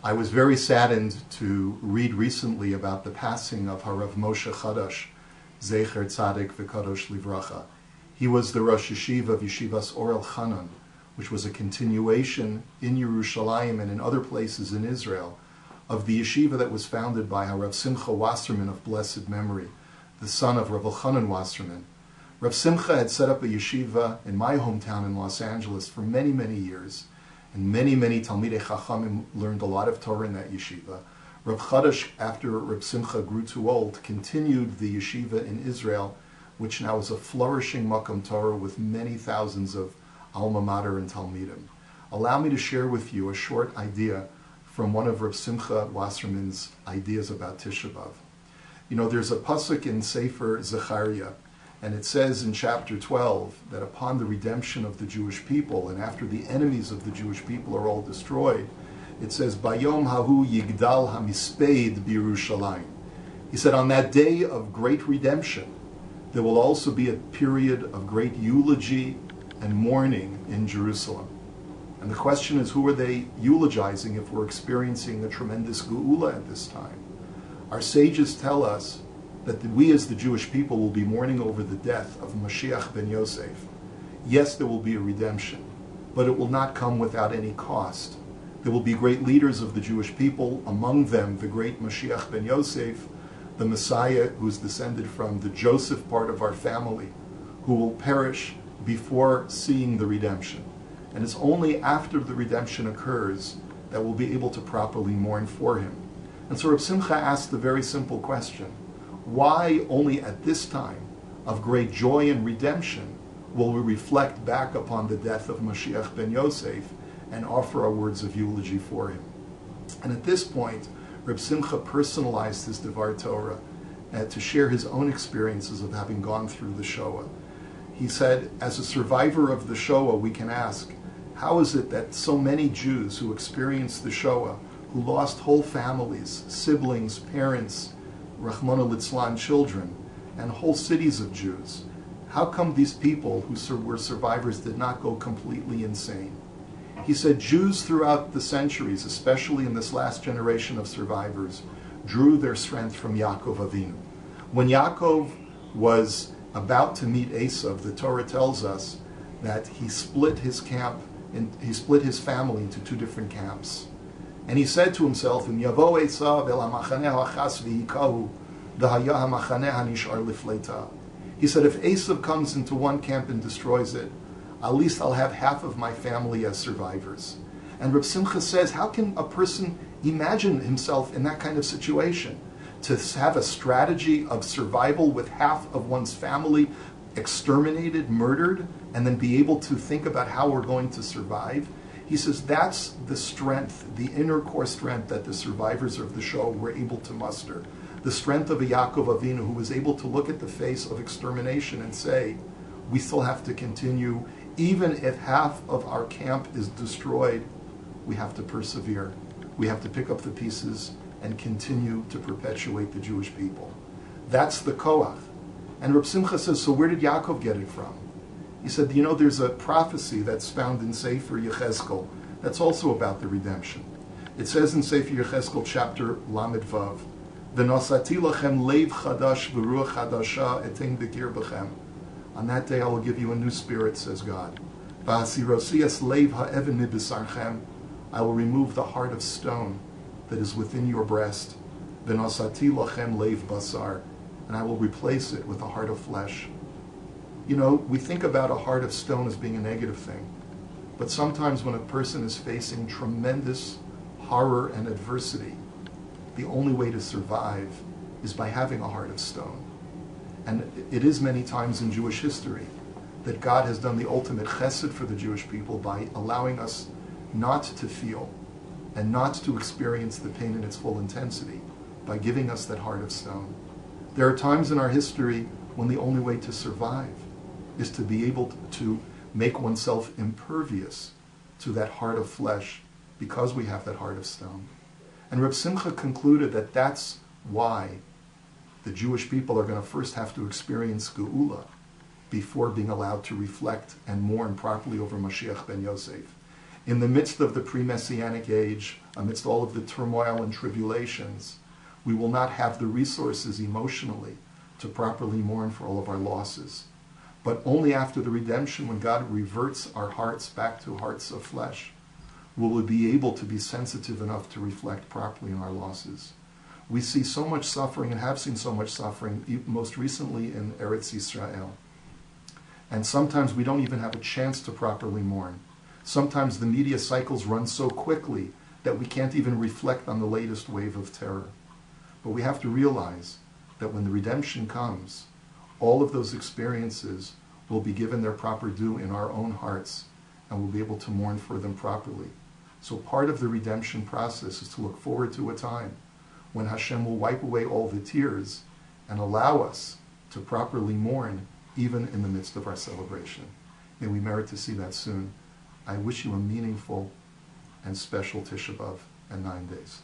I was very saddened to read recently about the passing of Harav Moshe Chadash, Zecher Tzadik V'Kadosh Livracha. He was the Rosh Yeshiva of Yeshivas Orel Chanan, which was a continuation in Yerushalayim and in other places in Israel of the yeshiva that was founded by Rav Simcha Wasserman of blessed memory, the son of Rav Elchanan Wasserman. Rav Simcha had set up a yeshiva in my hometown in Los Angeles for many, many years, and many, many Talmidei Chachamim learned a lot of Torah in that yeshiva. Rav Chadash, after Rav Simcha grew too old, continued the yeshiva in Israel, which now is a flourishing Makom Torah with many thousands of alma mater and Talmidim. Allow me to share with you a short idea from one of Rav Simcha Wasserman's ideas about Tisha B'Av. You know, there's a pasuk in Sefer Zechariah, and it says in chapter 12 that upon the redemption of the Jewish people, and after the enemies of the Jewish people are all destroyed, it says, Bayom hahu yigdal hamispeid b'Yerushalayim. He said, on that day of great redemption, there will also be a period of great eulogy and mourning in Jerusalem. And the question is, who are they eulogizing if we're experiencing a tremendous geula at this time? Our sages tell us that we as the Jewish people will be mourning over the death of Mashiach ben Yosef. Yes, there will be a redemption, but it will not come without any cost. There will be great leaders of the Jewish people, among them the great Mashiach ben Yosef, the Messiah who's descended from the Joseph part of our family, who will perish before seeing the redemption. And it's only after the redemption occurs that we'll be able to properly mourn for him. And so Reb Simcha asked the very simple question, why only at this time of great joy and redemption will we reflect back upon the death of Mashiach ben Yosef and offer our words of eulogy for him? And at this point, Reb Simcha personalized his Devar Torah to share his own experiences of having gone through the Shoah. He said, as a survivor of the Shoah, we can ask, how is it that so many Jews who experienced the Shoah, who lost whole families, siblings, parents, Rahmana Litzlan children, and whole cities of Jews, how come these people who were survivors did not go completely insane? He said Jews throughout the centuries, especially in this last generation of survivors, drew their strength from Yaakov Avinu. When Yaakov was about to meet Esav, the Torah tells us that he split his camp, and he split his family into two different camps. And he said to himself, "Im yavo Esav el hamachaneh hachas v'yikahu, v'haya hamachaneh hanishar lifleita." He said, if Esav comes into one camp and destroys it, at least I'll have half of my family as survivors. And Reb Simcha says, how can a person imagine himself in that kind of situation? To have a strategy of survival with half of one's family exterminated, murdered, and then be able to think about how we're going to survive. He says that's the strength, the inner core strength that the survivors of the Shoah were able to muster. The strength of a Yaakov Avinu who was able to look at the face of extermination and say, we still have to continue, even if half of our camp is destroyed, we have to persevere. We have to pick up the pieces and continue to perpetuate the Jewish people. That's the koach. And Reb Simcha says, so where did Yaakov get it from? He said, you know, there's a prophecy that's found in Sefer Yechezkel that's also about the redemption. It says in Sefer Yechezkel chapter Lamed Vav, V'nosati lachem leiv chadash v'ruach chadasha etein b'kir b'chem. On that day I will give you a new spirit, says God. V'hasirosias leiv ha'even mibisarchem. I will remove the heart of stone that is within your breast. V'nosati lachem leiv basar. And I will replace it with a heart of flesh. You know, we think about a heart of stone as being a negative thing. But sometimes when a person is facing tremendous horror and adversity, the only way to survive is by having a heart of stone. And it is many times in Jewish history that God has done the ultimate chesed for the Jewish people by allowing us not to feel and not to experience the pain in its full intensity, by giving us that heart of stone. There are times in our history when the only way to survive is to be able to make oneself impervious to that heart of flesh because we have that heart of stone. And Reb Simcha concluded that that's why the Jewish people are going to first have to experience Geula before being allowed to reflect and mourn properly over Mashiach ben Yosef. In the midst of the pre-Messianic age, amidst all of the turmoil and tribulations, we will not have the resources emotionally to properly mourn for all of our losses. But only after the redemption, when God reverts our hearts back to hearts of flesh, will we be able to be sensitive enough to reflect properly on our losses. We see so much suffering and have seen so much suffering, most recently in Eretz Yisrael. And sometimes we don't even have a chance to properly mourn. Sometimes the media cycles run so quickly that we can't even reflect on the latest wave of terror. But we have to realize that when the redemption comes, all of those experiences will be given their proper due in our own hearts, and we'll be able to mourn for them properly. So part of the redemption process is to look forward to a time when Hashem will wipe away all the tears and allow us to properly mourn even in the midst of our celebration. May we merit to see that soon. I wish you a meaningful and special Tisha B'Av and 9 days.